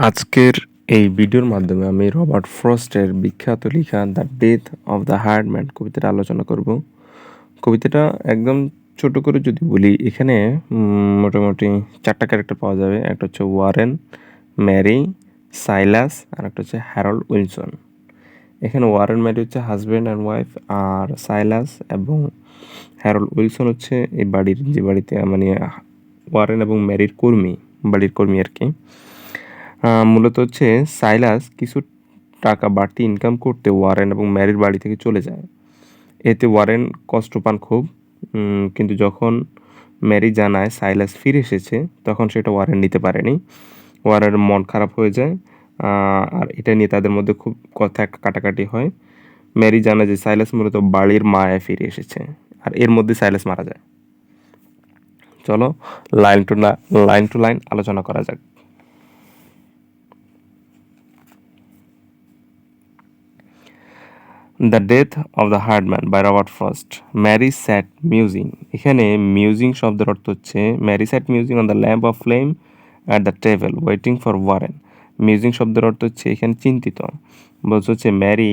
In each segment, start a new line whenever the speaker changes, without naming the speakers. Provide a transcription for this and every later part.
আজকের এই ভিডিওর মাধ্যমে আমি রবার্ট ফ্রস্টের বিখ্যাত লেখা দ্য ডেথ অফ দ্য হার্ডম্যান কবিতাটা আলোচনা করব। কবিতাটা একদম ছোট করে যদি বলি, এখানে মোটামুটি 4টা ক্যারেক্টার পাওয়া যাবে। একটা হচ্ছে ওয়ারেন, ম্যারি, সাইলাস, আর একটা হচ্ছে হ্যারল্ড উইলসন। এখানে ওয়ারেন ম্যারি হচ্ছে হাজব্যান্ড অ্যান্ড ওয়াইফ, আর সাইলাস এবং হ্যারল্ড উইলসন হচ্ছে এই বাড়ির, যে বাড়িতে মানে ওয়ারেন এবং ম্যারির কর্মী, বাড়ির কর্মী আর কি। মূলত হচ্ছে সাইলাস কিছু টাকা বাড়তি ইনকাম করতে ওয়ারেন এবং ম্যারির বাড়ি থেকে চলে যায়। এতে ওয়ারেন কষ্ট পান খুব, কিন্তু যখন ম্যারি জানায় সাইলাস ফিরে এসেছে, তখন সেটা ওয়ারেন নিতে পারেনি। ওয়ারেনের মন খারাপ হয়ে যায়, আর এটা নিয়ে তাদের মধ্যে খুব কথা কাটাকাটি হয়। ম্যারি জানায় যে সাইলাস মূলত বাড়ির মায়ায় ফিরে এসেছে, আর এর মধ্যে সাইলাস মারা যায়। চলো লাইন টু লাইন আলোচনা করা যাক। The death of the hired man by Robert Frost. Mary sat musing. এখানে মিউজিং শব্দের অর্থ হচ্ছে Mary sat musing on the lamp of flame at the table waiting for Warren. Musing শব্দের অর্থ হচ্ছে এখানে চিন্তিত। বলছে হচ্ছে ম্যারি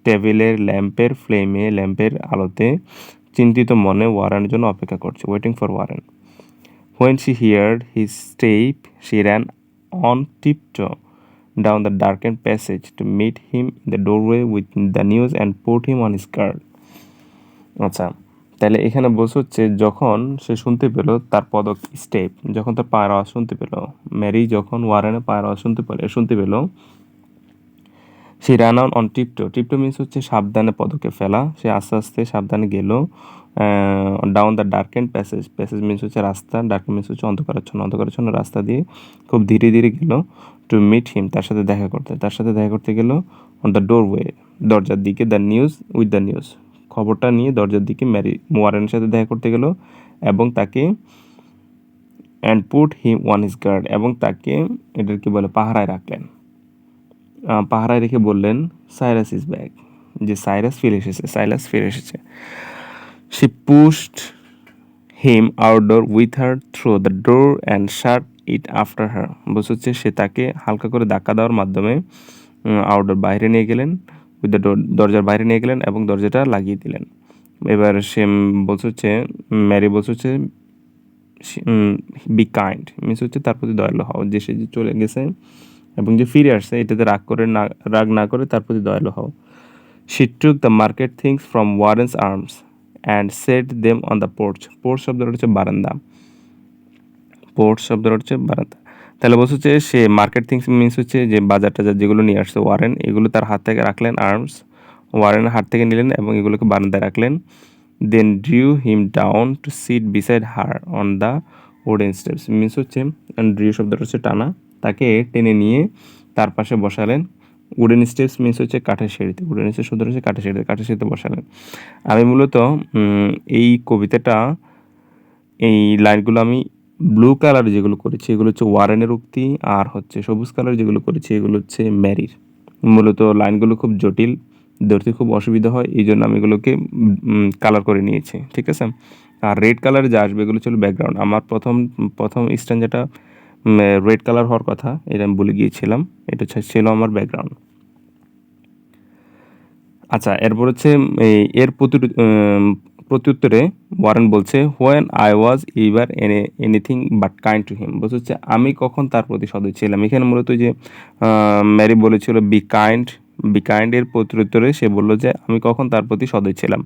টেবিলের ল্যাম্পের আলোতে চিন্তিত মনে ওয়ারেনের জন্য অপেক্ষা করছে, waiting for Warren. When she heard his step, she ran on tiptoe down the darkened passage to meet him in the doorway with the news and put him on his guard. আচ্ছা, তাহলে এখানে বলছে হচ্ছে যখন সে শুনতে পেল তার step, যখন তার পায়ের আওয়াজ শুনতে পেল, ম্যারি যখন ওয়ারেনের পায়ের আওয়াজ শুনতে পেল, সে রান অন টিপটো। টিপটো মিনস হচ্ছে সাবধানে পদকে ফেলা। সে আস্তে আস্তে সাবধানে গেল ডাউন দ্য ডার্কেন্ড প্যাসেজ মিনস হচ্ছে রাস্তা, ডার্কেন্ড মিনস হচ্ছে অন্ধকারাচ্ছন্ন রাস্তা দিয়ে খুব ধীরে ধীরে গেল টু মিট হিম, তার সাথে দেখা করতে গেল অন দ্য ডোরওয়ে, দরজার দিকে, উইথ দ্য নিউজ, খবরটা নিয়ে দরজার দিকে ম্যারি ওয়ারেনের সাথে দেখা করতে গেল এবং তাকে and put him on his guard, এবং তাকে এটার কি বলে পাহারায় রাখলেন। পাহারায় রেখে বললেন সাইরাস ইজ ব্যাক, যে সাইলাস ফিরে এসেছে। She pushed him outdoor with her through the door and shut it after her. বলছে হচ্ছে সে তাকে হালকা করে ধাক্কা দেওয়ার মাধ্যমে আউটডোর বাইরে নিয়ে গেলেন, উইথ দ্য ডোর, দরজার বাইরে নিয়ে গেলেন এবং দরজাটা লাগিয়ে দিলেন। এবার সে বলছে হচ্ছে, ম্যারি বলছে হচ্ছে বি কাইন্ড মিনস হচ্ছে তার প্রতি দয়ালু হও, যে সে যে চলে গেছে এবং যে ফিরে আসছে এটাতে রাগ না করে তার প্রতি দয়ালু হও। She took the market things from Warren's arms and set them on the porch. শব্দটা হচ্ছে বারান্দা। তাহলে বলছে হচ্ছে সে মার্কেট থিংস মিনস হচ্ছে যে বাজার টাজার যেগুলো নিয়ে আসছে ওয়ারেন, এগুলো তার হাত থেকে রাখলেন, ওয়ারেনের হাত থেকে নিলেন এবং এগুলোকে বারান্দায় রাখলেন। Then drew him down to sit beside her on the wooden steps means হচ্ছে, ড্রিউ শব্দটা হচ্ছে টানা, তাকে টেনে নিয়ে তার পাশে বসালেন। উডেন স্টেপস মিনস হচ্ছে কাঠের সিঁড়িতে বসালেন। আমি মূলত এই কবিতাটা, এই লাইনগুলো আমি ব্লু কালার যেগুলো করেছি এগুলো হচ্ছে ওয়ারেনের উক্তি, আর হচ্ছে সবুজ কালার যেগুলো করেছি এগুলো হচ্ছে ম্যারির। মূলত লাইনগুলো খুব জটিল, ধরতে খুব অসুবিধা হয়, এই জন্য আমি এগুলোকে কালার করে নিয়েছি, ঠিক আছে। আর রেড কালারে যা আসবে এগুলো ছিল ব্যাকগ্রাউন্ড। আমার প্রথম স্ট্যান্ডাটা রেড কালার হওয়ার কথা, এটা আমি ভুলে গিয়েছিলাম, এটা ছিল আমার ব্যাকগ্রাউন্ড। আচ্ছা, এরপর হচ্ছে এর প্রত্যুত্তরে ওয়ারেন বলছে when I was ever anything but kind to him. বলছে হচ্ছে আমি কখন তার প্রতি সদয় ছিলাম। এখানে মূলত যে ম্যারি বলেছিল বি কাইন্ড এর প্রত্যুত্তরে সে বলল যে আমি কখন তার প্রতি সদয় ছিলাম,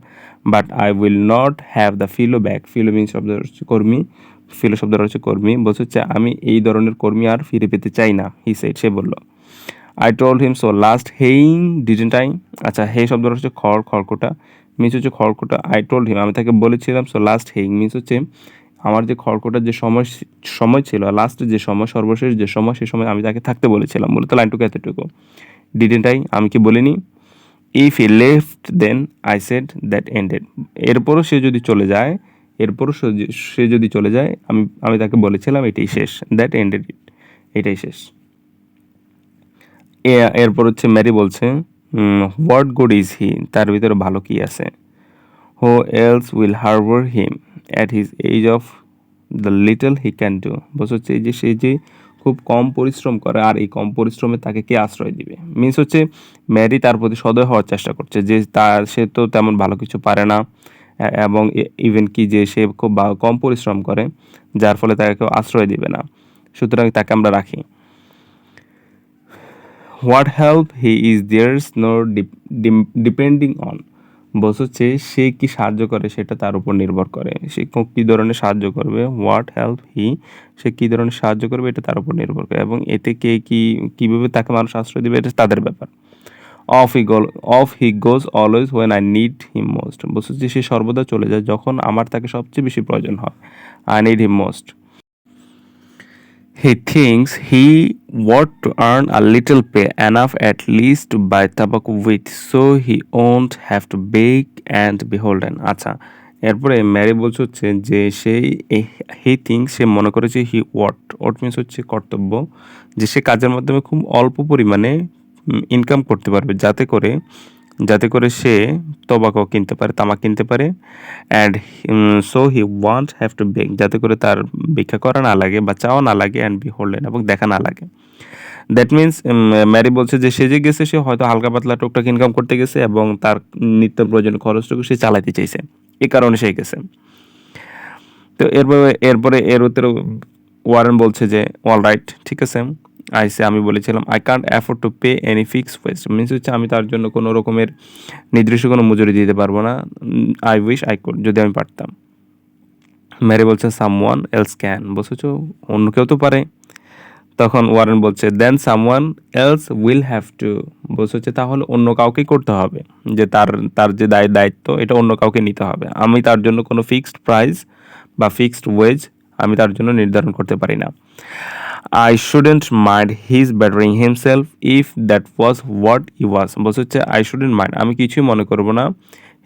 but I will not have the fellow back. Fellow mean শব্দ হচ্ছে কর্মী, বলছে হচ্ছে আমি এই ধরনের কর্মী আর ফিরে পেতে চাই না। সে বলল। I told him so last Heung didn't I. আচ্ছা, হে শব্দটা হচ্ছে খড়কুটা মিনস হচ্ছে খড়কুটা। আই টোল্ড হিম আমি তাকে বলেছিলাম, সো লাস্ট হেইং মিনস হচ্ছে আমার যে খড়কুটার যে সময় ছিল, লাস্টের যে সময়, সর্বশেষ যে সময়, সে সময় আমি তাকে থাকতে বলেছিলাম। মূলত লাইনটুকু এতটুকু। ডিডেন্ট আই আমি কি বলিনি। If he left then I said that ended. এরপরও সে যদি চলে যায় আমি তাকে বলেছিলাম এটাই শেষ, দ্যাট এন্ডেড ইট, এটাই শেষ। এরপর হচ্ছে ম্যারি বলছে হোয়াট গুড ইজ হি, তার ভিতরে ভালো কি আছে। Who else will harbour him at his age of the little he can do. বলছে হচ্ছে এই যে সে যে খুব কম পরিশ্রম করে আর এই কম পরিশ্রমে তাকে কে আশ্রয় দিবে। মিনস হচ্ছে ম্যারি তার প্রতি সদয় হওয়ার চেষ্টা করছে যে সে তো তেমন ভালো কিছু পারে না এবং ইভেন কি যে সে খুব কম পরিশ্রম করে যার ফলে তাকে কেউ আশ্রয় দিবে না, সুতরাং তাকে আমরা রাখি। What help he is there's no depending on, বস হচ্ছে সে কি সাহায্য করে সেটা তার উপর নির্ভর করে, সে কী ধরনের সাহায্য করবে, হোয়াট হেল্প হি, সে কী ধরনের সাহায্য করবে এটা তার উপর নির্ভর করে এবং এতে কে কীভাবে তাকে মানুষ আশ্রয় দেবে এটা তাদের ব্যাপার। Off he goes always when I need him most, বস হচ্ছে সে সর্বদা চলে যায় যখন আমার তাকে সবচেয়ে বেশি প্রয়োজন হয়, I need him most. He thinks he ought to earn a little pay, enough at least to buy tobacco with, so he won't have to beg and beholden. আচ্ছা, এরপরে ম্যারি বলছে হচ্ছে যে হি থিঙ্কস, সে মনে করেছে হি ওয়াট মিনস হচ্ছে কর্তব্য, যে সে কাজের মাধ্যমে খুব অল্প পরিমাণে ইনকাম করতে পারবে যাতে করে সে টোবাকো কিনতে পারে, তামাক কিনতে পারে, and so he want have to back, যাতে করে তার ভিক্ষা করা না লাগে বা চাওয়া না লাগে, অ্যান্ড বি হোল্ডেন, এবং দেখা না লাগে। দ্যাট মিনস ম্যারি বলছে যে সে যে গেছে সে হয়তো হালকা পাতলা টুকটাক ইনকাম করতে গেছে এবং তার নিত্য প্রয়োজনীয় খরচটুকু সে চালাতে চাইছে, এই কারণে সে গেছে। তো এরপরে এর উত্তরে ওয়ারেন বলছে যে অল রাইট, ঠিক আছে, আমি বলেছিলাম I can't afford to pay any fixed wage, means হচ্ছে আমি তার জন্য কোনো রকমের নির্দিষ্ট কোনো মজুরি দিতে পারবো না, আই উইশ আই কুড, যদি আমি পারতাম। ম্যারি বলছে সামওয়ান এলস ক্যান, বলছো অন্য কেউ তো পারে। তখন ওয়ারেন বলছে then someone else will have to, বলছে হচ্ছে তাহলে অন্য কাউকেই করতে হবে, যে তার যে দায়িত্ব এটা অন্য কাউকে নিতে হবে, আমি তার জন্য কোনো ফিক্সড প্রাইস বা ফিক্সড ওয়েজ আমি তার জন্য নির্ধারণ করতে পারি না। I shouldn't mind his bettering himself if that was what he was, বলছে হচ্ছে আই শুডেন্ট মাইন্ড, আমি কিছুই মনে করবো না,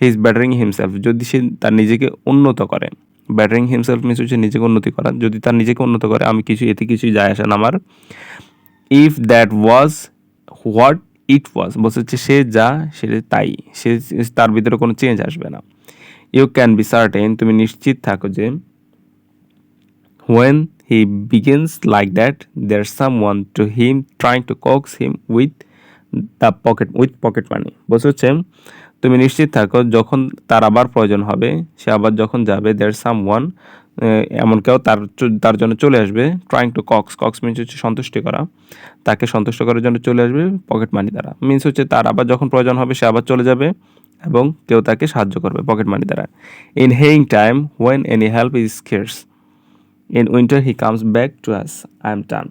হিজ বেটারিং হিমসেলফ, যদি সে তার নিজেকে উন্নত করে, বেটারিং হিমসেলফ মিনস হচ্ছে নিজেকে উন্নতি করা, যদি তার নিজেকে উন্নত করে আমি এতে কিছুই যায় আসে না আমার। If that was what it was, বলছে হচ্ছে সে যা সে তাই, তার ভিতরে কোনো চেঞ্জ আসবে না। ইউ ক্যান বি সার্টেন, তুমি নিশ্চিত থাকো যে when he begins like that there's someone to him trying to coax him with pocket money, বলছে হচ্ছে তুমি নিশ্চিত থাকো যখন তার আবার প্রয়োজন হবে, সে আবার যখন যাবে there's someone, এমন কেউ তার জন্য চলে আসবে, ট্রাইং টু কক্স মিনস হচ্ছে সন্তুষ্টি করা, তাকে সন্তুষ্ট করার জন্য চলে আসবে পকেট মানি দ্বারা, মিনস হচ্ছে তার আবার যখন প্রয়োজন হবে সে আবার চলে যাবে এবং কেউ তাকে সাহায্য করবে পকেট মানি দ্বারা। In Heung time when any help is scarce, in winter he comes back to us, I am টান,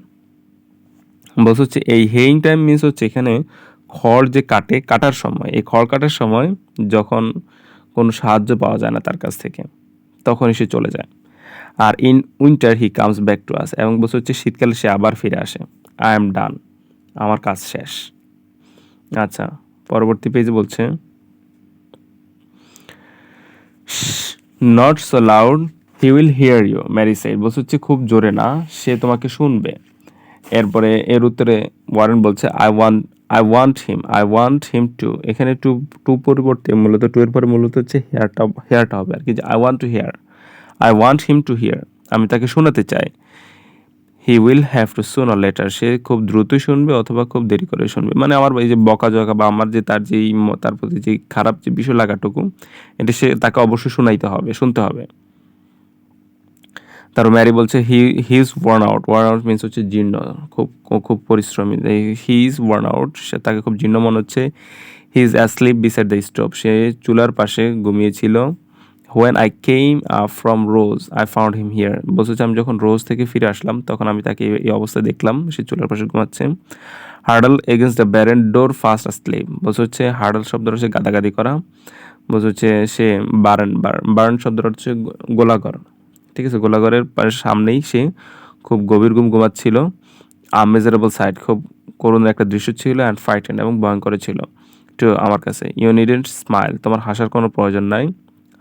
বলছে হচ্ছে এই হেইং টাইম মিনস হচ্ছে এখানে খড় যে কাটার সময়, এই খড় কাটার সময় যখন কোনো সাহায্য পাওয়া যায় না তার কাছ থেকে তখনই সে চলে যায়। আর in winter he comes back to us, এবং বলছে হচ্ছে শীতকালে সে আবার ফিরে আসে, আই এম ডান, আমার কাজ শেষ। আচ্ছা, পরবর্তী পেজে বলছে not so loud he will hear you, Mary said, বলছে হচ্ছে খুব জোরে না, সে তোমাকে শুনবে। এরপরে এর উত্তরে ওয়ারেন বলছে আই ওয়ান্ট হিম টু, এখানে টু পরিবর্তে মূলত টু এর পরে মূলত হচ্ছে হেয়ারটা হবে আর কি, যে I want him to hear, আমি তাকে শোনাতে চাই। He will have to soon or later, সে খুব দ্রুতই শুনবে অথবা খুব দেরি করে শুনবে, মানে আমার এই যে বকাঝকা বা আমার যে তার প্রতি যে খারাপ যে বিষয় লাগাটুকু এটা তাকে অবশ্যই শুনতে হবে। তারপর ম্যারি বলছে he is worn out means হচ্ছে জীর্ণ, খুব পরিশ্রমী, হি ইজ ওয়ার্ন আউট, সে তাকে খুব জীর্ণ মনে হচ্ছে। He is asleep beside the stove, সে চুলার পাশে ঘুমিয়েছিল। When I came from Rowe's I found him here, বলছে আমি যখন রোজ থেকে ফিরে আসলাম তখন আমি তাকে এই অবস্থায় দেখলাম, সে চুলার পাশে ঘুমাচ্ছে। হার্ডল against the barn door fast asleep, বলছে হচ্ছে হার্ডল শব্দটা হচ্ছে গাদাগাদি করা, বলছে হচ্ছে সে বার্ন শব্দটা হচ্ছে গোলাঘর, ঠিক আছে, গোলাঘরের সামনেই সে খুব গভীর ঘুমাচ্ছিল। আনমেজারেবল সাইট, খুব করুণ একটা দৃশ্য ছিল, অ্যান্ড ফ্রাইটেন, এবং ভয়ঙ্কর ছিল টু আমার কাছে। ইউ নিডেন্ট স্মাইল, তোমার হাসার কোনো প্রয়োজন নাই।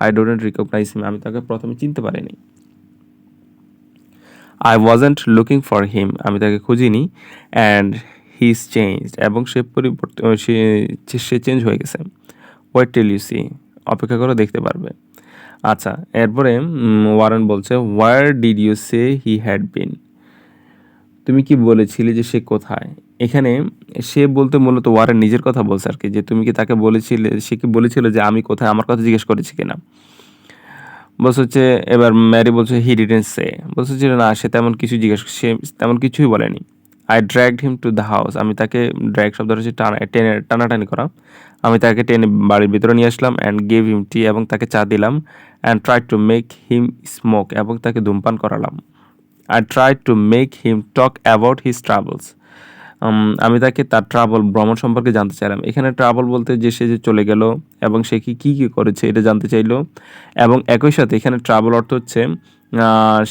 আই ডোন্ট রিকগনাইজ হিম, আমি তাকে প্রথমে চিনতে পারিনি। I wasn't looking for him, আমি তাকে খুঁজিনি। অ্যান্ড হি ইজ চেঞ্জড, এবং সে চেঞ্জ হয়ে গেছে। ওয়েট টিল ইউ সি, অপেক্ষা করো দেখতে পারবে। আচ্ছা, এরপরে ওয়ারেন বলছে where did you say he had been, তুমি কি বলেছিলে যে সে কোথায়? এখানে সে বলতে মূলত ওয়ারেন নিজের কথা বলছে আরকি, যে তুমি কি তাকে বলেছিলে, সে কি বলেছিল যে আমি কোথায়, আমার কথা জিজ্ঞেস করেছে কিনা? বলছে হচ্ছে, এবার ম্যারি বলছে হি ডিডন্ট সে, বলছে যে না সে তেমন কিছু সে তেমন কিছুই বলেনি। I dragged him to the house, আমি তাকে, ড্র্যাগ শব্দ হচ্ছে টানাটানি করা, আমি তাকে টেনে বাড়ির ভিতরে নিয়ে আসলাম, অ্যান্ড গেভ হিম টি, এবং তাকে চা দিলাম, and try to make him smoke, এবং তাকে ধূমপান করালাম। I try to make him talk about his travels, আমি তাকে তার ট্রাভেল ভ্রমণ সম্পর্কে জানতে চাইলাম। এখানে ট্রাভেল বলতে যে সে যে চলে গেল এবং সে কী করেছে এটা জানতে চাইলো, এবং একই সাথে এখানে ট্রাভেল অর্থ হচ্ছে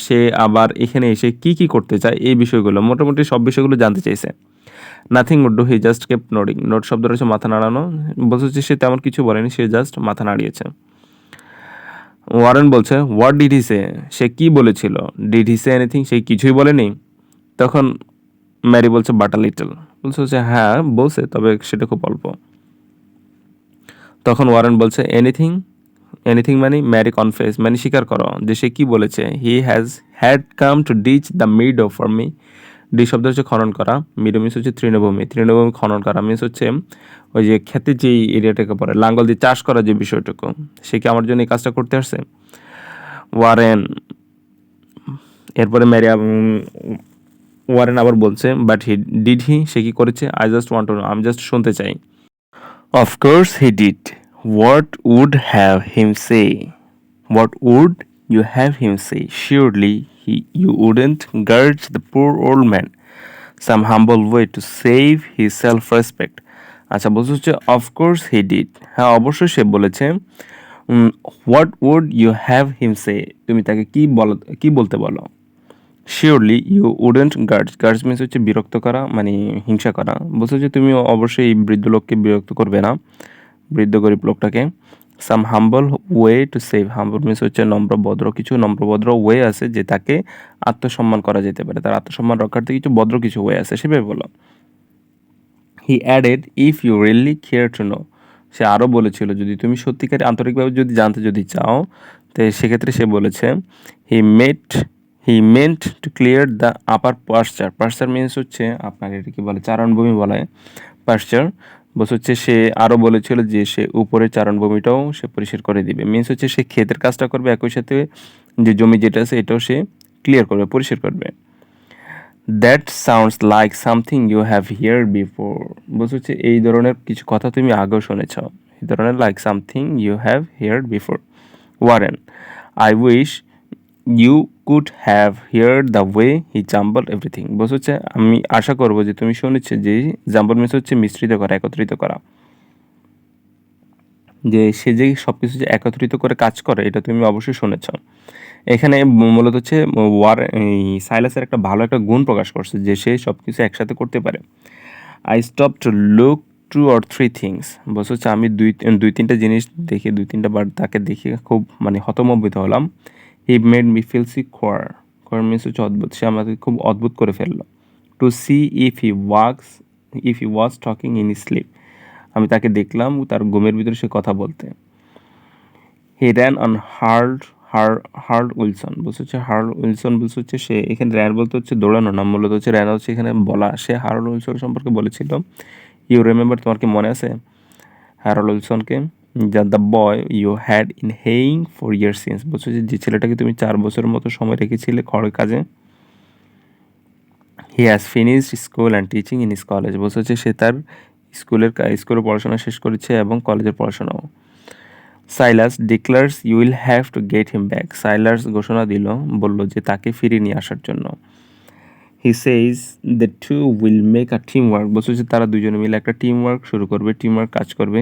সে আবার এখানে এসে কী করতে চায়, এই বিষয়গুলো মোটামুটি সব বিষয়গুলো জানতে চাইছে। Nothing would do, he just kept nodding, nod শব্দ রয়েছে মাথা নাড়ানো, বলছে হচ্ছে সে তেমন কিছু বলেনি, সে জাস্ট মাথা নাড়িয়েছে। ওয়ারেন বলছে হোয়াট ডিড হি সে, সে কী বলেছিল? ডিড হি সে এনিথিং, সে কিছুই বলেনি। তখন ম্যারি বলছে বাট আ লিটল, বলছে হচ্ছে হ্যাঁ বলছে, তবে সেটা খুব অল্প। তখন ওয়ারেন বলছে এনিথিং, এনিথিং মানে ম্যারি কনফেস, মানে স্বীকার করো যে সে কি বলেছে। He had come to ditch the meadow for me, ডি শব্দ হচ্ছে খনন করা, মিডো মিন্স হচ্ছে তৃণভূমি, তৃণভূমি খনন করা মিন্স হচ্ছে ওই যে ক্ষেতের যেই এরিয়াটাকে পড়ে লাঙ্গল দিয়ে চাষ করা যে বিষয়টুকু, সে কি আমার জন্য এই কাজটা করতে আসছে? ওয়ারেন, এরপরে ম্যারি ওয়ারেন আবার বলছে বাট হি, সে কি করেছে? I just want to know, আমি জাস্ট শুনতে চাই। Of course he did, what would have him say, what would you have him say, surely you wouldn't grudge the poor old man some humble way to save his self-respect. আচ্ছা বলছে হচ্ছে of course he did, হ্যাঁ অবশ্যই সে বলেছে। What would you have him say, তুমি তাকে কি বলতে বলো? Surely you wouldn't grudge means হচ্ছে বিরক্ত করা, মানে হিংসা করা, বলছে যে তুমি অবশ্যই এই বৃদ্ধ লোককে বিরক্ত করবে না, বৃদ্ধ গরিব লোকটাকে। Some humble way to save, humble means হচ্ছে নম্রভদ্র, কিছু নম্রভদ্র ওয়ে আছে যে তাকে আত্মসম্মান করা যেতে পারে, তার আত্মসম্মান রক্ষার্থে কিছু ভদ্র কিছু ওয়ে আছে, সেভাবে বলো। He added if you really care to know, সে আরও বলেছিল যদি তুমি সত্যিকারে আন্তরিকভাবে জানতে চাও, তো সেক্ষেত্রে সে বলেছে he met he meant to clear the upper pasture, pasture means হচ্ছে আপনার এটা কি বলে, চারণভূমি বলে পাস্চার, বলছে হচ্ছে সে আরও বলেছিল যে সে উপরে চারণভূমিটাও সে পরিষ্কার করে দিবে, মিন্স হচ্ছে সে ক্ষেতের কাজটা করবে, একই সাথে যে জমি যেটা আছে এটাও সে ক্লিয়ার করবে, পরিষ্কার করবে। That sounds like something you have heard before, বলছে হচ্ছে এই ধরনের কিছু কথা তুমি আগেও শুনেছ, এই ধরনের like something you have heard before. Warren, I wish you could have heard the way he jumble everything, বলছে হচ্ছে আমি আশা করবো যে তুমি শুনেছ যে জাম্বল মিন্স হচ্ছে মিশ্রিত করা, একত্রিত করা, যে সে যে সব কিছু যে একত্রিত করে কাজ করে এটা তুমি অবশ্যই শুনেছ। এখানে মূলত হচ্ছে সাইলাসের একটা ভালো একটা গুণ প্রকাশ করছে যে সে সব কিছু একসাথে করতে পারে। I stop to look to or three things, বলছে হচ্ছে আমি দুই তিনটা জিনিস দেখে, দুই তিনটা বার তাকে দেখে খুব মানে হতমম্বিত হলাম। He made me feel so queer means হচ্ছে অদ্ভুত, সে আমাকে খুব অদ্ভুত করে ফেললো। To see if he was talking in sleep, আমি তাকে দেখলাম তার ঘুমের ভিতরে সে কথা বলতে। He ran on Harold Wilson, বলছে হচ্ছে হার্ল উইলসন বলছে হচ্ছে সে, এখানে র্যান বলতে হচ্ছে দৌড়ানো না, মূলত হচ্ছে র্যান হচ্ছে এখানে বলা, সে হার্ল উইলসন সম্পর্কে বলেছিল। ইউ রিমেম্বার, তোমার কি মনে আছে হার্ল উইলসনকে? The boy you had in haying four year since, বলছে যে ছেলেটাকে তুমি 4 বছরের মতো সময় রেখেছিলে খড়ের কাজে। He has finished school and teaching in his college, বলছে হচ্ছে সে তার স্কুলের পড়াশোনা শেষ করেছে এবং কলেজের পড়াশোনাও। Silas declares you will have to get him back, Silas ঘোষণা বলল যে তাকে ফিরিয়ে নিয়ে আসার জন্য। He says they two will make a team work, বলছে যে তারা দুজনে মিলে একটা টিম ওয়ার্ক শুরু করবে, টিম ওয়ার্ক কাজ করবে।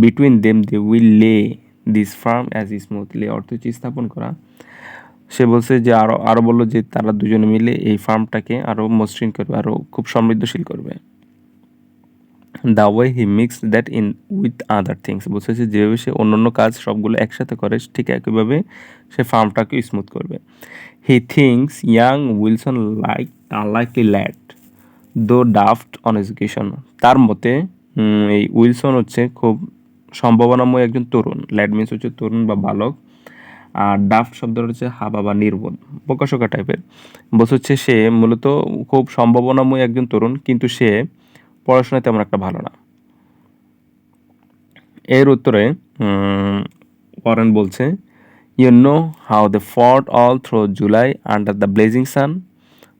বিটুইন দেম দে উইল লে দিস ফার্ম অ্যাজ স্মুথলি, অর্থ হচ্ছে স্থাপন করা। সে বলছে যে আরও বললো যে তারা দুজনে মিলে এই ফার্মটাকে আরও মসৃণ করবে, আরও খুব সমৃদ্ধশীল করবে। The way he mix that in with other things, বলছে যে যেভাবে সে অন্যান্য কাজ সবগুলো একসাথে করে ঠিক একইভাবে সে ফার্মটাকে স্মুথ করবে। He thinks young Wilson like unlikely lad দো ডাফট অন এডুকেশন, তার মতে এই উইলসন হচ্ছে খুব সম্ভাবনাময় একজন তরুণ, ল্যাড মিন্স হচ্ছে তরুণ বা বালক, আর ডাফট শব্দটা হচ্ছে হাবা বা নির্বোধ, বোকাশোকা টাইপের। বলছে হচ্ছে সে মূলত খুব সম্ভাবনাময় একজন তরুণ, কিন্তু সে পড়াশোনায় তেমন একটা ভালো না। এর উত্তরে ওয়ারেন বলছে, you know how they fought all through July under the blazing sun.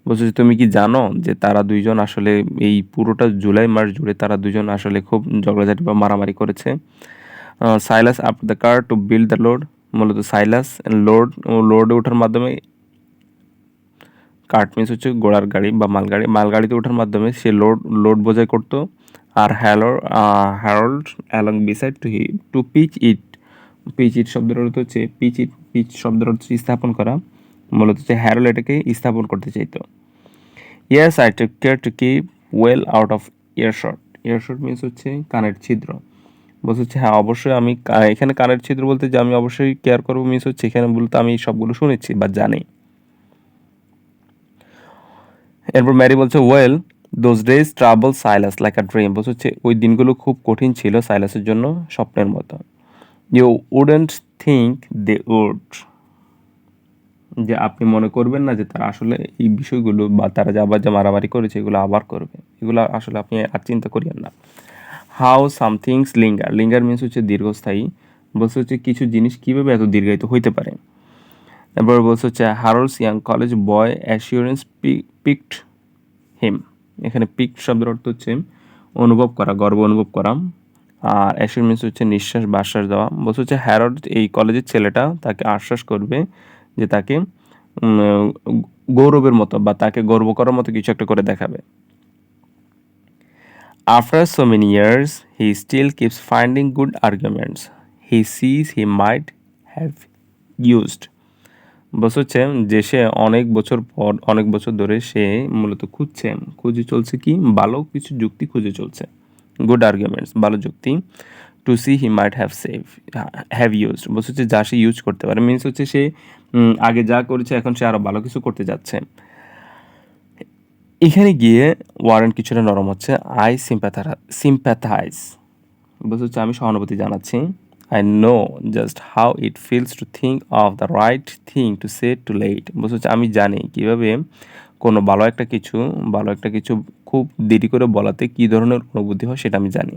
বলছে যে তুমি কি জানো যে তারা দুইজন আসলে এই পুরোটা জুলাই মাস জুড়ে তারা দুজন আসলে খুব ঝগড়াঝাটি বা মারামারি করেছে। Silas up the car to build the load, মূলত সাইলাস লোডে ওঠার মাধ্যমে, কার্ট মিন্স হচ্ছে ঘোড়ার গাড়ি বা মালগাড়ি, মালগাড়িতে ওঠার মাধ্যমে সে লোড বোঝাই করতো। আর Harold along beside to pitch it, pitch it শব্দের অর্থ হচ্ছে পিচ শব্দের অর্থ হচ্ছে স্থাপন করা, মূলত হচ্ছে হ্যারল্ড এটাকে স্থাপন করতে চাইতো। Yes I take care to keep well out of earshot, earshot means হচ্ছে কানের ছিদ্র। বলছে হচ্ছে হ্যাঁ অবশ্যই আমি এখানে কানের ছিদ্র বলতে যে আমি অবশ্যই কেয়ার করবো মিন্স হচ্ছে এখানে বলতে আমি সবগুলো শুনেছি বা জানি। এরপর ম্যারি বলছে well those days trouble Silas like a dream, বলছে হচ্ছে ওই দিনগুলো খুব কঠিন ছিল সাইলাসের জন্য স্বপ্নের মতো। You wouldn't think they would, যে আপনি মনে করবেন না যে তারা আসলে এই বিষয়গুলো বা তারা যে আবার যে মারামারি করেছে এগুলো আবার করবে, এগুলো আসলে আপনি আর চিন্তা করিয়েন না। How somethings linger, linger means হচ্ছে দীর্ঘস্থায়ী। বলছে হচ্ছে কিছু জিনিস কীভাবে এত দীর্ঘায়িত হইতে পারে। তারপর বলছে হচ্ছে হারোলস ইয়াং কলেজ বয় অ্যাসিওরেন্স পিকড হিম, এখানে পিকড শব্দের অর্থ হচ্ছে অনুভব করা, গর্ব অনুভব করা। আর অ্যাসিওর মিন্স হচ্ছে নিঃশ্বাস বা আশ্বাস দেওয়া। বলছে হচ্ছে হ্যারল্ড এই কলেজের ছেলেটা তাকে আশ্বাস করবে যে তাকে গৌরবের মতো বা তাকে গর্ব করার মতো কিছু একটা করে দেখাবে। After so many years, he still keeps finding good arguments he sees he might have used. বলছে হচ্ছে যে সে অনেক বছর ধরে সে মূলত খুঁজে চলছে কি ভালো কিছু যুক্তি খুঁজে চলছে, গুড আর্গুমেন্টস ভালো যুক্তি, to see he might have used, বলছে হচ্ছে যা সে ইউজ করতে পারে, মিনস হচ্ছে সে আগে যা করেছে এখন সে আরও ভালো কিছু করতে যাচ্ছে। এখানে গিয়ে ওয়ারেন কিছুটা নরম হচ্ছে। আই সিম্প্যাথাইজ, বলছে হচ্ছে আমি সহানুভূতি জানাচ্ছি। I know just how it feels to think of the right thing to say too late, বলছে হচ্ছে আমি জানি কীভাবে কোনো ভালো একটা কিছু খুব দেরি করে বলাতে কী ধরনের অনুভূতি হয় সেটা আমি জানি।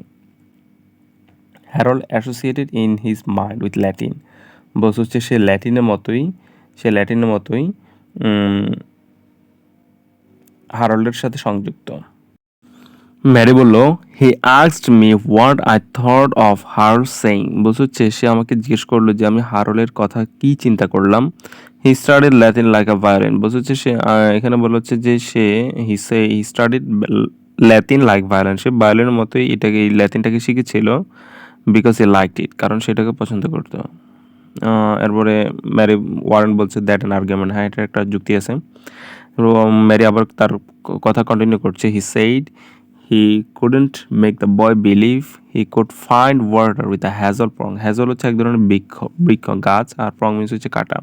Harold associated in his mind with Latin, বলছে হচ্ছে সে ল্যাটিনের মতোই হারল্ডের সাথে সংযুক্ত। ম্যারি বলল he asked me what I thought of her saying, বলছে হচ্ছে সে আমাকে জিজ্ঞেস করলো যে আমি হারলের কথা কি চিন্তা করলাম। He studied Latin like a violin, বলছে হচ্ছে সে এখানে বলা হচ্ছে যে he studied Latin like violin, সে ভায়োলিনের মতোই এই ল্যাটিনটাকে শিখেছিল। বিকজ হি লাইকড ইট, কারণ সেটাকে পছন্দ করতো। এরপরে ম্যারি ওয়ারেন বলছে দ্যাট অ্যান আর্গুমেন্ট, হ্যাঁ এটা একটা যুক্তি আছে। ম্যারি আবার তার কথা কন্টিনিউ করছে। He said he couldn't make the boy believe he could find water with a hazel prong, hazel হচ্ছে এক ধরনের বৃক্ষ গাছ, আর প্রং মিন্স হচ্ছে কাটা।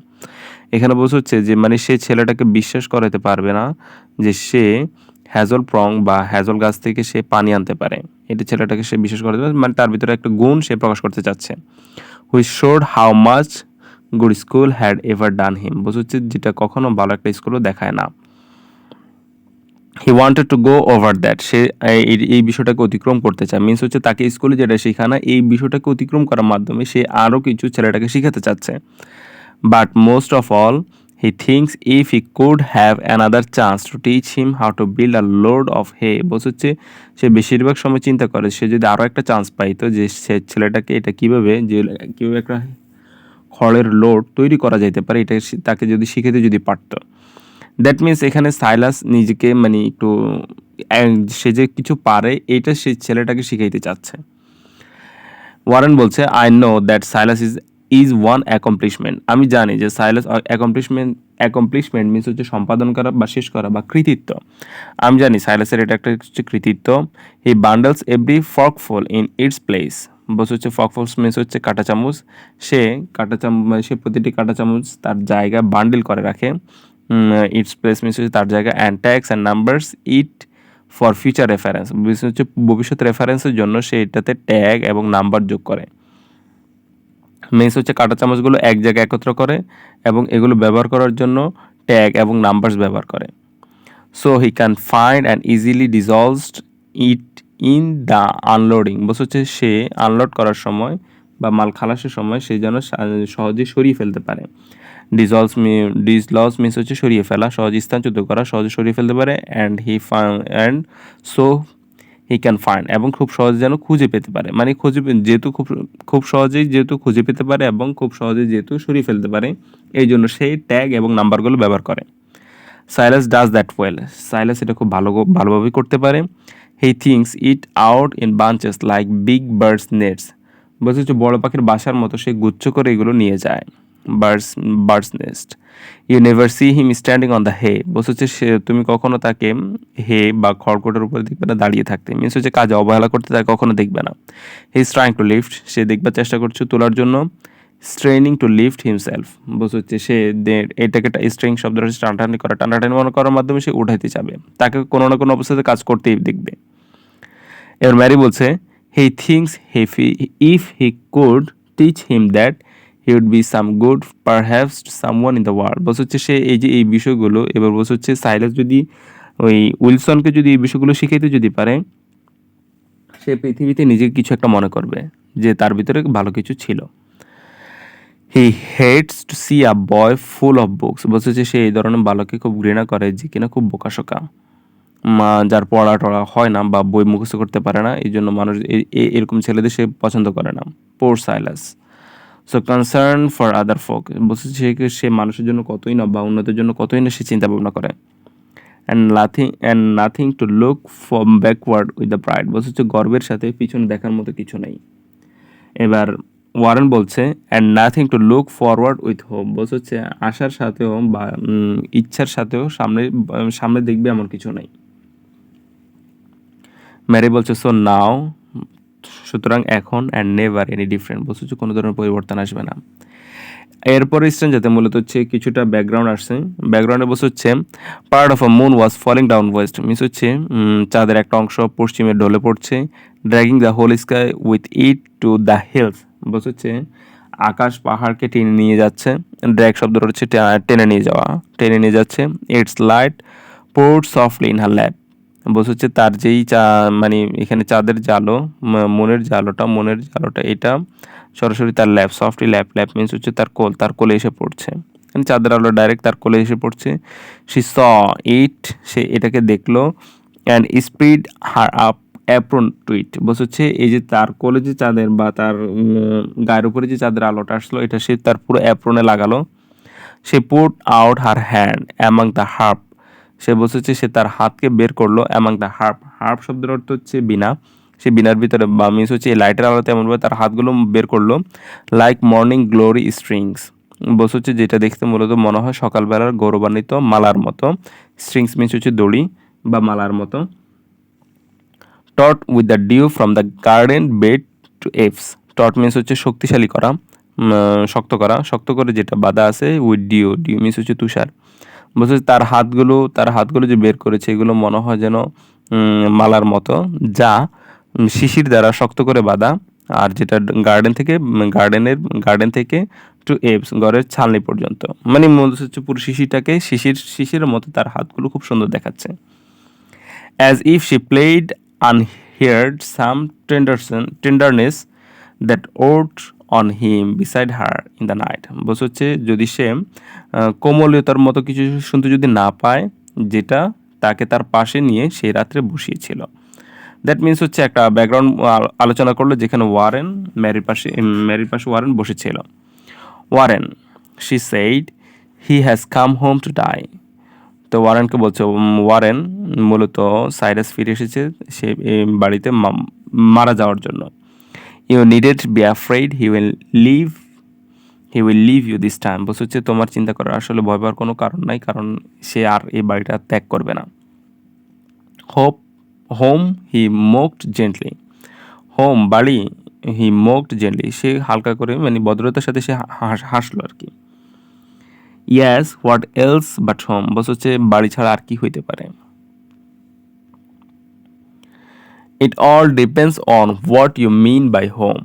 এখানে বলছে হচ্ছে যে মানে সে ছেলেটাকে বিশ্বাস করাতে পারবে না যে সে হ্যাজল প্রং বা হ্যাজল গাছ থেকে সে পানি আনতে পারে, এটা ছেলেটাকে সে বিশ্বাস করাতে পারে, মানে তার ভিতরে একটা গুণ সে প্রকাশ করতে চাচ্ছে। Which showed how much good school had ever done him, বলছে হচ্ছে যেটা কখনো ভালো একটা স্কুলও দেখায় না। He wanted to go over that, সে এই বিষয়টাকে অতিক্রম করতে চায়, মিনস হচ্ছে তাকে স্কুলে যেটা শেখানো এই বিষয়টাকে অতিক্রম করার মাধ্যমে সে আরও কিছু ছেলেটাকে শেখাতে চাচ্ছে। But most of all he thinks if he could have another chance to teach him how to build a load of hay, বলছে হচ্ছে সে বেশিরভাগ সময় চিন্তা করে সে যদি আরও একটা চান্স পাইতো যে সে ছেলেটাকে এটা কীভাবে একটা খড়ের লোড তৈরি করা যাইতে পারে এটা তাকে যদি শিখাতে যদি পারতো। দ্যাট মিনস এখানে সাইলাস নিজেকে মানে একটু সে যে কিছু পারে এটা সে ছেলেটাকে শিখাইতে চাচ্ছে। ওয়ারেন বলছে I know that Silas is one accomplishment, আমি জানি যে সাইলাস অ্যাকমপ্লিশমেন্ট মিনস হচ্ছে সম্পাদন করা বা শেষ করা বা কৃতিত্ব। আমি জানি সাইলাসের এটা একটা হচ্ছে কৃতিত্ব। হি বান্ডলস এভরি ফর্কফুল ইন ইটস প্লেস, বলছে হচ্ছে ফর্কফুল মিনস হচ্ছে কাঁটা চামচ, সে সে প্রতিটি কাঁটা চামচ তার জায়গায় বান্ডেল করে রাখে। ইটস প্লেস মিনস হচ্ছে তার জায়গা, and tax and numbers it for future reference, হচ্ছে ভবিষ্যৎ রেফারেন্সের জন্য সে এটাতে ট্যাগ এবং নাম্বার যোগ করে। মিন্স হচ্ছে কাঁটা চামচগুলো এক জায়গায় একত্র করে এবং এগুলো ব্যবহার করার জন্য ট্যাগ এবং নাম্বারস ব্যবহার করে। So he can find and easily dissolved it in the unloading. বলছে হচ্ছে সে আনলোড করার সময় বা মাল খালাসের সময় সে যেন সহজে সরিয়ে ফেলতে পারে। ডিসলভস মিন্স হচ্ছে সরিয়ে ফেলা, সহজে স্থানচ্যুত করা, সহজে সরিয়ে ফেলতে পারে। And so he can find এবং খুব সহজে যেন খুঁজে পেতে পারে, মানে যেহেতু খুব খুব সহজেই যেহেতু খুঁজে পেতে পারে এবং খুব সহজে যেহেতু সরিয়ে ফেলতে পারে, এই জন্য সেই ট্যাগ এবং নাম্বারগুলো ব্যবহার করে। সাইলাস ডাজ দ্যাট ওয়েল। সাইলাস এটা খুব ভালোভাবেই করতে পারে। He thinks it out in বাঞ্চেস like big birds নেটস। বলছে হচ্ছে বড় পাখির বাসার মতো সে গুচ্ছ করে এগুলো নিয়ে যায়। Birds nest. You never see him standing on the hay. বলছে হচ্ছে তুমি কখনো তাকে হে বা খড়কুটোর উপরে দেখবে না দাঁড়িয়ে থাকতে, মিনস হচ্ছে কাজে অবহেলা করতে তাকে কখনো দেখবে না। He is trying to lift, সে দেখবার চেষ্টা করছে তোলার জন্য। স্ট্রেনিং টু লিফট হিমসেলফ, বলছে হচ্ছে সে এটাকে স্ট্রেইন শব্দটা হচ্ছে টানাটানি মনে করার মাধ্যমে সে উঠাইতে চাবে, তাকে কোনো না কোনো অবস্থাতে কাজ করতেই দেখবে। এবার ম্যারি বলছে he thinks if he could teach him that he would be some good perhaps someone in the world. বলছে হচ্ছে সে এই যে এই বিষয়গুলো, এবার বলছে হচ্ছে সাইলাস যদি ওই উইলসনকে যদি এই বিষয়গুলো শিখাইতে যদি পারে, সে পৃথিবীতে নিজেকে কিছু একটা মনে করবে যে তার ভিতরে ভালো কিছু ছিল। He hates to see a boy full of books. বলছে যে সে এই ধরনের বালককে খুব ঘৃণা করে যে কিনা খুব বোকাশোকা, যার পড়া টড়া হয় না বা বই মুখস্থ করতে পারে না, এই জন্য মানুষ এরকম ছেলেদের সে পছন্দ করে না। Poor Silas. So concern for other folk. বলছে সে মানুষের জন্য কতই না বা উন্নতির জন্য কতই না সে চিন্তা ভাবনা করে। Nothing to look from backward with the pride. বলছে হচ্ছে গর্বের সাথে পিছনে দেখার মতো কিছু নেই। এবার ওয়ারেন বলছে and nothing to look forward with hope. বলছে হচ্ছে আশার সাথেও বা ইচ্ছার সাথেও সামনে দেখবে এমন কিছু নেই। ম্যারি বলছে সো নাও, সুতরাং এখন, অ্যান্ড নেভার এনি ডিফারেন্ট। বলছে হচ্ছে কোনো ধরনের পরিবর্তন আসবে না। এরপরে যাতে মূলত হচ্ছে কিছুটা ব্যাকগ্রাউন্ড আসছে। ব্যাকগ্রাউন্ডে বসে হচ্ছে part of a moon was falling down west, means হচ্ছে চাঁদের একটা অংশ পশ্চিমে ঢলে পড়ছে। Dragging the whole sky with it to the hills. বসে হচ্ছে আকাশ পাহাড়কে টেনে নিয়ে যাচ্ছে। ড্র্যাগ শব্দটা হচ্ছে টেনে নিয়ে যাওয়া, টেনে নিয়ে যাচ্ছে। Its light poured softly in her lap. বসে হচ্ছে তার যেই মানে এখানে চাঁদের জালো, মনের জালোটা এটা সরাসরি তার ল্যাপ, সফটলি ল্যাপ মিনস হচ্ছে তার কোলে এসে পড়ছে, মানে চাঁদের আলো ডাইরেক্ট তার কোলে এসে পড়ছে। সি স ইট, সে এটাকে দেখলো। And spread her up apron to it. বলছে হচ্ছে এই যে তার কোলে যে চাঁদের বা তার গায়ের উপরে যে চাঁদের আলোটা আসলো, এটা সে তার পুরো অ্যাপ্রনে লাগালো। সে put out her hand among the harp. সে বলছে হচ্ছে সে তার হাতকে বের করলো অ্যামাং দ্য হার্প। হার্প শব্দের অর্থ হচ্ছে বীণা। সে বীণার ভিতরে বা মিনস হচ্ছে এই লাইটের আলোতে এমনভাবে তার হাতগুলো বের করলো লাইক মর্নিং গ্লোরি স্ট্রিংস। বলছে হচ্ছে যেটা দেখতে মূলত মনে হয় সকালবেলার গৌরবান্বিত মালার মতো। স্ট্রিংস মিনস হচ্ছে দড়ি বা মালার মতো। Taut with the dew from the garden bed to eaves. Taut means হচ্ছে শক্তিশালী করা, শক্ত করে যেটা বাঁধা আছে। উইথ ডিউ মিনস হচ্ছে তুষার। বলছে তার হাতগুলো যে বের করেছে এগুলো মনে হয় যেন মালার মতো, যা শিশির দ্বারা শক্ত করে বাঁধা। আর যেটা গার্ডেন থেকে টু এভস, ঘরের ছালনি পর্যন্ত, মানে মনে হচ্ছে পুরো শিশিরের মতো তার হাতগুলো খুব সুন্দর দেখাচ্ছে। As if she played unheard some tenderness that ought on him beside her in the night. বলছে হচ্ছে যদি সে কোমলতার মতো কিছু শুনতে যদি না পায়, যেটা তাকে তার পাশে নিয়ে সেই রাত্রে বসিয়েছিল। দ্যাট মিনস হচ্ছে একটা ব্যাকগ্রাউন্ড আলোচনা করলো যেখানে ম্যারির পাশে ওয়ারেন বসেছিল। Warren, she said, he has come home to die. তো ওয়ারেনকে বলছে ওয়ারেন মূলত সাইরাস ফিরে এসেছে সে বাড়িতে মারা যাওয়ার জন্য। You needed be afraid, he will leave you this time. বলছে হচ্ছে তোমার চিন্তা করার আসলে ভয় পাওয়ার কোনো কারণ নাই, কারণ সে আর এই বাড়িটা ত্যাগ করবে না। Home he mocked gently. Home বাড়ি, হি মোকড জেন্টলি সে হালকা করে মানে ভদ্রতার সাথে সে হাসলো আর কি। Yes, what else but home. বলছে হচ্ছে বাড়ি ছাড়া আর কি হইতে পারে। It all depends on what you mean by home.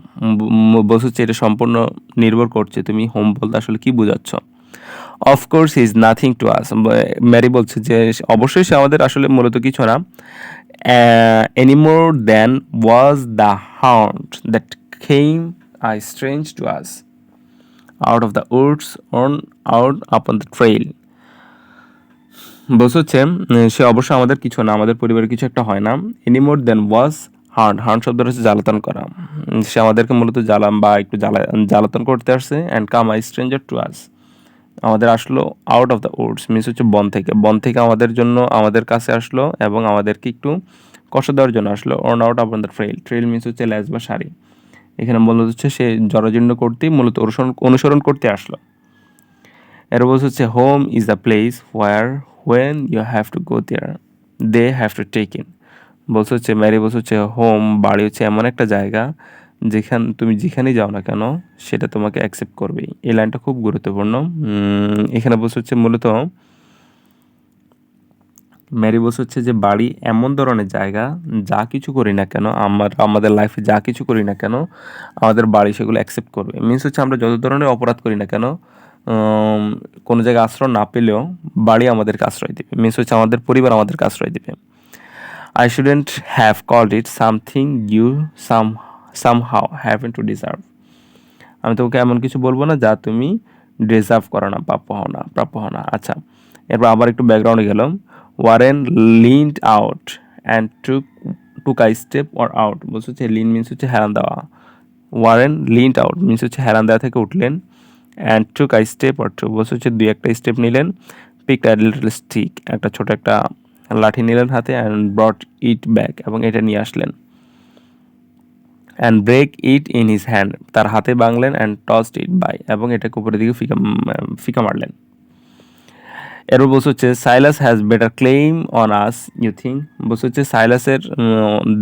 বলছে হচ্ছে এটা সম্পূর্ণ নির্ভর করছে তুমি হোম বলতে আসলে কি বোঝাচ্ছ। Of course is nothing to us. Mary বলছে যে অবশ্যই সে আমাদের আসলে মূলত কিছু না, anymore then was the hound that came I strange to us out of the woods on out upon the trail. বলছে হচ্ছে সে অবশ্য আমাদের কিছু না, আমাদের পরিবারের কিছু একটা হয় না। এনিমোর দেন ওয়াজ হার্ড, হার্ড শব্দটা হচ্ছে জ্বালাতন করা। সে আমাদেরকে মূলত জ্বালাম বা একটু জ্বালাতন করতে আসছে। And come a stranger to us, আমাদের আসলো out of the woods means হচ্ছে বন থেকে, বন থেকে আমাদের জন্য আমাদের কাছে আসলো এবং আমাদেরকে একটু কষ্ট দেওয়ার জন্য আসলো। On out upon the trail, trail means হচ্ছে ল্যাজ বা শাড়ি। এখানে মূলত হচ্ছে সে জরাজীর্ণ করতেই মূলত অনুসরণ করতে আসলো। এর বলছে হচ্ছে home is the place where when you have to go there they have to take in. বলছে হচ্ছে ম্যারি বলছে হচ্ছে হোম বাড়ি হচ্ছে এমন একটা জায়গা তুমি যেখানেই যাও না কেন সেটা তোমাকে অ্যাকসেপ্ট করবেই। এই লাইনটা খুব গুরুত্বপূর্ণ। এখানে বলছে হচ্ছে মূলত ম্যারি বলছে হচ্ছে যে বাড়ি এমন ধরনের জায়গা, যা কিছু করি না কেন আমাদের লাইফে যা কিছু করি না কেন আমাদের বাড়ি সেগুলো অ্যাকসেপ্ট করবে। মিনস হচ্ছে আমরা যত ধরনের অপরাধ করি না কেন কোনো জায়গায় আশ্রয় না পেলেও বাড়ি আমাদেরকে আশ্রয় দেবে। মিনস হচ্ছে আমাদের পরিবার আমাদেরকে আশ্রয় দেবে। I shouldn't have called it something you somehow happen to deserve. আমি তোমাকে এমন কিছু বলবো না যা তুমি ডিজার্ভ করো না, প্রাপ্য হও না। আচ্ছা, এরপর আবার একটু ব্যাকগ্রাউন্ডে গেলাম। Warren leaned out and took I step or out. বলছে হচ্ছে লিন মিনস হচ্ছে হেলান দেওয়া। ওয়ারেন লিনড আউট মিনস হচ্ছে হেলান দেওয়া থেকে উঠলেন। And took I step or two বলছে হচ্ছে দুই একটা স্টেপ নিলেন। পিক আ লিটল স্টিক, একটা ছোট একটা লাঠি নিলেন হাতে। অ্যান্ড ব্রট ইট ব্যাক, এবং এটা নিয়ে আসলেন। And break it in his hand, তার হাতে বাংলেন। অ্যান্ড টসড ইট বাই, এবং এটাকে উপরের দিকে ফিকা মারলেন। এরপর বলছে হচ্ছে Silas has better claim on us you think. বলছে হচ্ছে সাইলাসের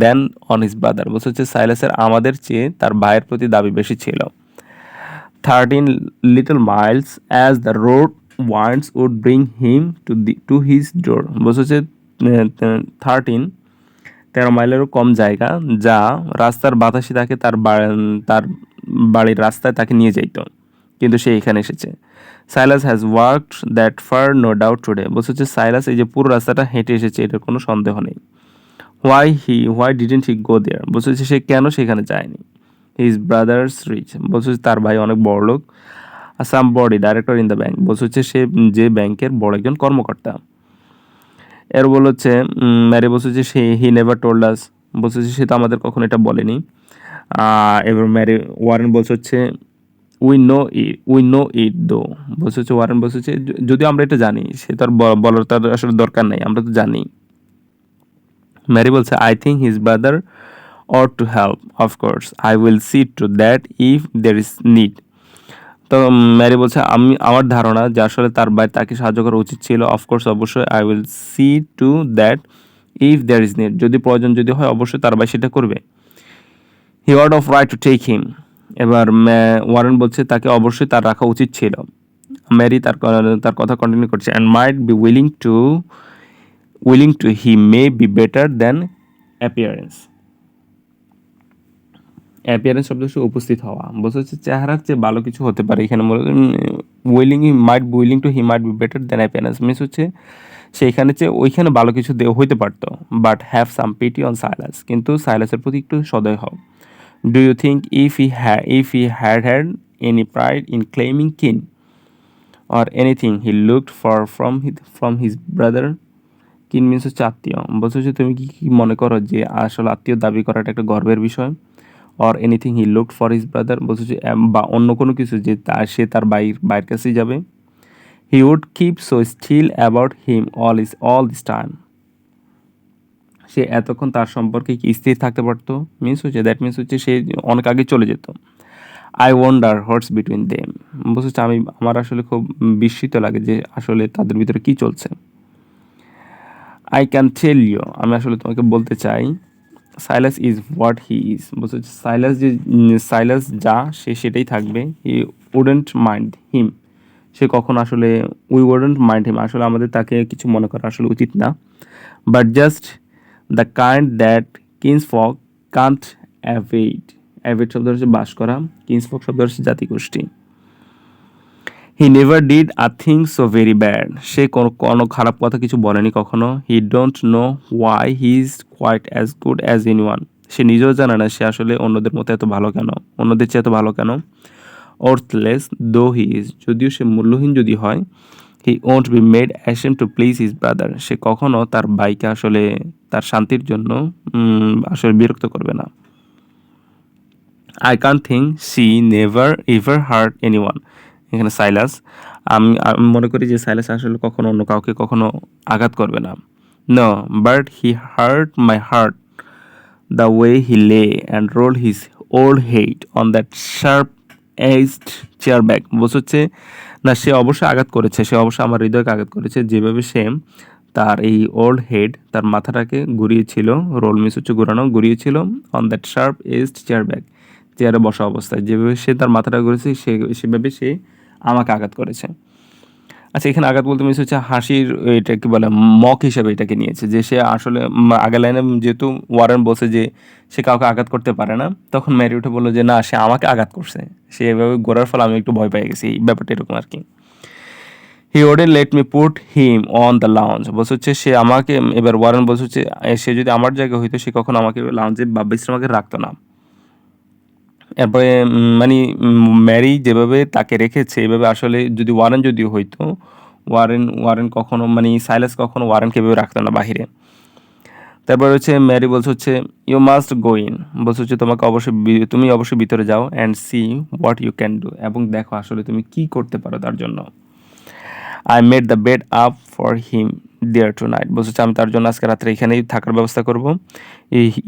দেন অন হিজ ব্রাদার। বলছে হচ্ছে সাইলাসের আমাদের চেয়ে তার ভাইয়ের প্রতি দাবি বেশি ছিল। 13 little miles as the road winds would bring him to his door. বলছে হচ্ছে 13 মাইলেরও কম জায়গা যা রাস্তার বাতাসে তাকে তার বাড়ির রাস্তায় তাকে নিয়ে যাইত, কিন্তু সে এখানে এসেছে। Silas has worked that far no doubt today. বলছে হচ্ছে সাইলাস এই যে পুরো রাস্তাটা হেঁটে এসেছে, এটার কোনো সন্দেহ নেই। Why didn't he go there. বলছে হচ্ছে সে কেন সেখানে যায়নি। His brothers rich. বলছে হচ্ছে তার ভাই অনেক বড় লোক। Somebody director in the bank. বলছে হচ্ছে সে যে ব্যাংকের বড় একজন কর্মকর্তা। এর হচ্ছে ম্যারি বলছে যে হি নেভার টোল্ড আস। বলছে যে সে তো আমাদের কখনো এটা বলেনি। এবার ওয়ারেন বলছে হচ্ছে উই নো ইট দো। বলছে হচ্ছে ওয়ারেন বলছে হচ্ছে যদিও আমরা এটা জানি, সে তো আর বলার তার আসলে দরকার নাই, আমরা তো জানি। ম্যারি বলছে I think his brother ought to help, of course I will see to that if there is need. তো ম্যারি বলছে আমার ধারণা যে আসলে তার ভাই তাকে সাহায্য করা উচিত ছিল। অফকোর্স অবশ্যই I will see to that if there is need, যদি প্রয়োজন যদি হয় অবশ্যই তার ভাই সেটা করবে। He word of right to take him. এবার ওয়ারেন বলছে তাকে অবশ্যই তার রাখা উচিত ছিল। ম্যারি তার কথা কন্টিনিউ করছে। And might be willing to he may be better than appearance. Appearance শব্দ হচ্ছে উপস্থিত হওয়া। বলছে হচ্ছে চেহারার চেয়ে ভালো কিছু হতে পারে। এখানে willing to he might be better than appearance means হচ্ছে সেইখানে চেয়ে ওইখানে ভালো কিছু হইতে পারতো। But have some pity on Silas, কিন্তু সাইলাসের প্রতি একটু সদয় হও। Do you think if he had any pride in claiming kin or anything he looked for from his brother. Kin means হচ্ছে আত্মীয়। বলছে হচ্ছে তুমি কি মনে করো যে আসলে আত্মীয় দাবি করাটা একটা গর্বের বিষয়। Or anything he looked for his brother, বলছে যে বা অন্য কোনো কিছু যে সে তার ভাইয়ের কাছেই যাবে। He would keep so still about him all this time. সে এতক্ষণ তার সম্পর্কে কি স্থির থাকতে পারতো। দ্যাট মিনস হচ্ছে সে অনেক আগে চলে যেত। I wonder what's between them. বলছে হচ্ছে আমার আসলে খুব বিস্মিত লাগে যে আসলে তাদের ভিতরে কি চলছে। আই ক্যান টেল ইউ, আমি আসলে তোমাকে বলতে চাই। সাইলাস ইজ হোয়াট হি ইজ। বলছে সাইলাস যা সে সেটাই থাকবে। হি উডেন্ট মাইন্ড হিম, সে কখন আসলে উই উডেন্ট মাইন্ড হিম, আসলে আমাদের তাকে কিছু মনে করা আসলে উচিত না। But just the kind that kinsfolk can't avoid, avoid শব্দ হচ্ছে বাস করা, কিন্সফক শব্দ হচ্ছে জাতিগোষ্ঠী। He never did a thing so very bad, সে কোনো খারাপ কথা কিছু বলেনি কখনো। He don't know why he is quite as good as anyone, সে নিজেও জানে না সে আসলে অন্যদের মতো এত ভালো কেন, অন্যদের চেয়ে এত ভালো কেন। অর্থলেস দো হি ইজ, যদিও সে মূল্যহীন যদি হয়। He won't be made ashamed to please his brother, সে কখনো তার ভাইকে আসলে তার শান্তির জন্য আসলে বিরক্ত করবে না। I can't think she never ever heart anyone, এখানে সাইলাস, আমি মনে করি যে সাইলাস আসলে কখনো অন্য কাউকে কখনো আঘাত করবে না। No, but he hurt my heart the way he lay and roll his old head on that sharp edged chair back, বলছে হচ্ছে না সে অবশ্যই আঘাত করেছে, সে অবশ্যই আমার হৃদয়কে আঘাত করেছে, যেভাবে সে তার এই ওল্ড হেড তার মাথাটাকে ঘুরিয়েছিল, রোল মিস হচ্ছে ঘুরানো, ঘুরিয়েছিল on that sharp edged chair back, চেয়ারে বসা অবস্থায় যেভাবে সে তার মাথাটা ঘুরেছে সেভাবে সে আমাকে আঘাত করেছে। আচ্ছা, এখানে আঘাত বলতে মিস হচ্ছে হাসির, এটা কি বলে, মক হিসাবে এটাকে নিয়েছে, যে সে আসলে আগের লাইনে যেহেতু ওয়ারেন বলছে যে সে কাউকে আঘাত করতে পারে না, তখন ম্যারি উঠে বললো যে না, সে আমাকে আঘাত করছে, সে এভাবে ঘোরার ফলে আমি একটু ভয় পেয়ে গেছি, এই ব্যাপারটা এরকম আর কি। He wouldn't let me put him on the lounge, বলছে হচ্ছে সে আমাকে, এবার ওয়ারেন বলছে হচ্ছে সে যদি আমার জায়গায় হইতো সে কখনো আমাকে লাউঞ্জে বা বিশ্রামাগারে রাখতো না। এরপরে মানে ম্যারি যেভাবে তাকে রেখেছে এভাবে আসলে যদি ওয়ারেন যদি হইতো, ওয়ারেন কখনো মানে সাইলাস কখনো ওয়ারেনকে এভাবে রাখতো না বাহিরে। তারপর হচ্ছে ম্যারি বলছে হচ্ছে ইউ মাস্ট গো ইন, বলছে হচ্ছে তুমি অবশ্যই ভিতরে যাও and see what you can do, এবং দেখো আসলে তুমি কি করতে পারো তার জন্য। I made the bed up for him there tonight, বলছে আমি তার জন্য আজকে রাত্রে এখানেই থাকার ব্যবস্থা করবো।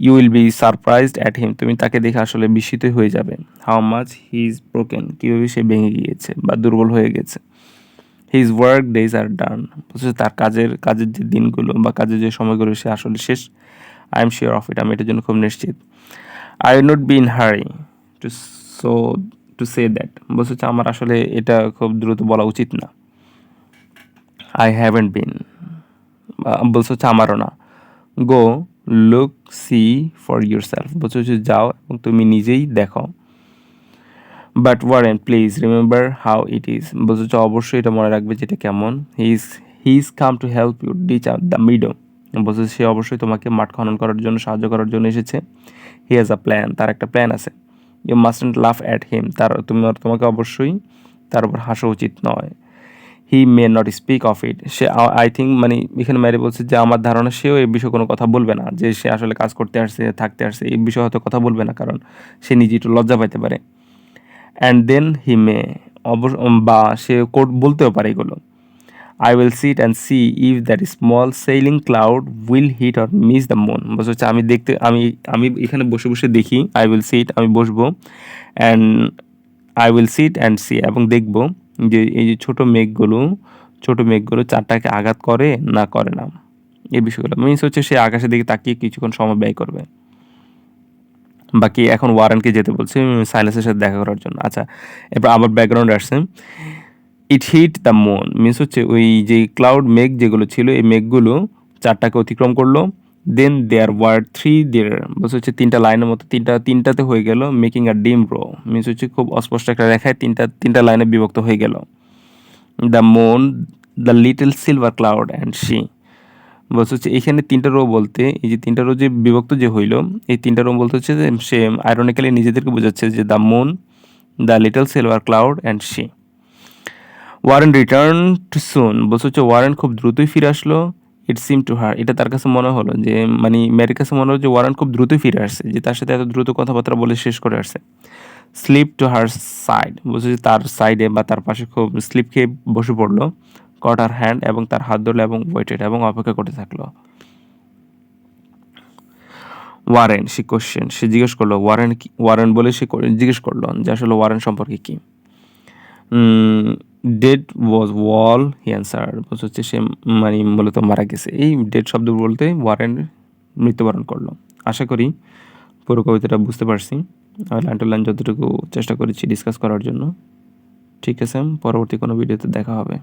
You will be surprised at him, তুমি তাকে দেখে আসলে বিস্মিত হয়ে যাবে। How much he is broken, কীভাবে সে ভেঙে গিয়েছে বা দুর্বল হয়ে গেছে। His work days are done, বলছে তার কাজের যে দিনগুলো বা কাজের যে সময়গুলো সে আসলে শেষ। I am sure of it, আমি এটার জন্য খুব নিশ্চিত। I will not be in hurry to so to say that, বলছে আমার আসলে এটা খুব দ্রুত বলা উচিত না। আই হ্যাভেন্ট বিন, বলছে হচ্ছে আমারও না। Go look see for yourself, বলছে হচ্ছে যাও এবং তুমি নিজেই দেখো। But Warren please remember how it is, বলছে হচ্ছে অবশ্যই এটা মনে রাখবে যেটা কেমন। He is come to help you ditch out the meadow, বলছে সে অবশ্যই তোমাকে মাঠ খনন করার জন্য সাহায্য করার জন্য এসেছে। হি হ্যাজ আ প্ল্যান, তার একটা প্ল্যান আছে। ইউ মাস্টন্ট লাফ অ্যাট হিম, তোমাকে অবশ্যই তার উপর হাসা উচিত নয়। He may not speak of it, সে আই থিঙ্ক মানে এখানে ম্যারি বলছে যে আমার ধারণা সেও এই বিষয়ে কোনো কথা বলবে না, যে সে আসলে কাজ করতে আসছে থাকতে আসছে এই বিষয়ে হয়তো কথা বলবে না, কারণ সে নিজে একটু লজ্জা পাইতে পারে। অ্যান্ড দেন হি মে, বা সে বলতেও পারে এগুলো। I will sit and see if that small sailing cloud will hit or miss the moon, বলছে হচ্ছে আমি এখানে বসে বসে দেখি। আই উইল সিট, আমি বসবো, and I will sit and see, এবং দেখবো যে এই যে ছোট মেঘগুলো চারটাকে আঘাত করে না করে না, এই বিষয়গুলো মিনস হচ্ছে সে আকাশের দিকে তাকিয়ে কিছুক্ষণ সময় ব্যয় করবে। বাকি এখন ওয়ারেনকে যেতে বলছে সাইলাসের সাথে দেখা করার জন্য। আচ্ছা, এরপর আবার ব্যাকগ্রাউন্ড আসছে। ইট হিট দ্য মুন মিনস হচ্ছে ওই যে ক্লাউড মেঘ যেগুলো ছিল এই মেঘগুলো চারটাকে অতিক্রম করলো। দেন দেয়ার ওয়ার থ্রি দেয়ার, বলছে হচ্ছে তিনটা লাইনের মতো তিনটাতে হয়ে গেল। মেকিং আ ডিম রো মিনস হচ্ছে খুব অস্পষ্ট একটা রেখায় তিনটা লাইনে বিভক্ত হয়ে গেল। The moon, the little silver cloud and she, বলছে হচ্ছে এখানে তিনটা রো বলতে এই যে তিনটা রো যে বিভক্ত যে হইল, এই তিনটা রো বলতে হচ্ছে যে সে আইরনিক্যালি নিজেদেরকে বোঝাচ্ছে যে the moon, the little silver cloud and she. Warren return to soon, বলছে হচ্ছে ওয়ারেন খুব দ্রুতই ফিরে আসলো। ইট সিম টু হার, এটা তার কাছে মনে হলো যে মানে ম্যারির কাছে মনে হলো যে ওয়ারেন খুব দ্রুতই ফিরে আসছে, যে তার সাথে এত দ্রুত কথাবার্তা বলে শেষ করে আসছে। স্লিপ টু হার সাইড, বলছে যে তার সাইডে বা তার পাশে খুব স্লিপ খেয়ে বসে পড়লো। কট হার হ্যান্ড, এবং তার হাত ধরলো এবং ওয়েটেড, এবং অপেক্ষা করতে থাকলো। ওয়ারেন, সে জিজ্ঞেস করলো ওয়ারেন বলে সে জিজ্ঞেস করলো যে আসলে ওয়ারেন সম্পর্কে কি। ডেড ওয়াজ ওয়াল হি অ্যান্সার, বলছে হচ্ছে সে মানে মূলত মারা গেছে। এই ডেড শব্দ বলতে ওয়ারেন মৃত্যুবরণ করলো। আশা করি পুরো কবিতাটা বুঝতে পারছি, লাইন টু লাইন যতটুকু চেষ্টা করেছি ডিসকাস করার জন্য। ঠিক আছে, পরবর্তী কোনো ভিডিওতে দেখা হবে।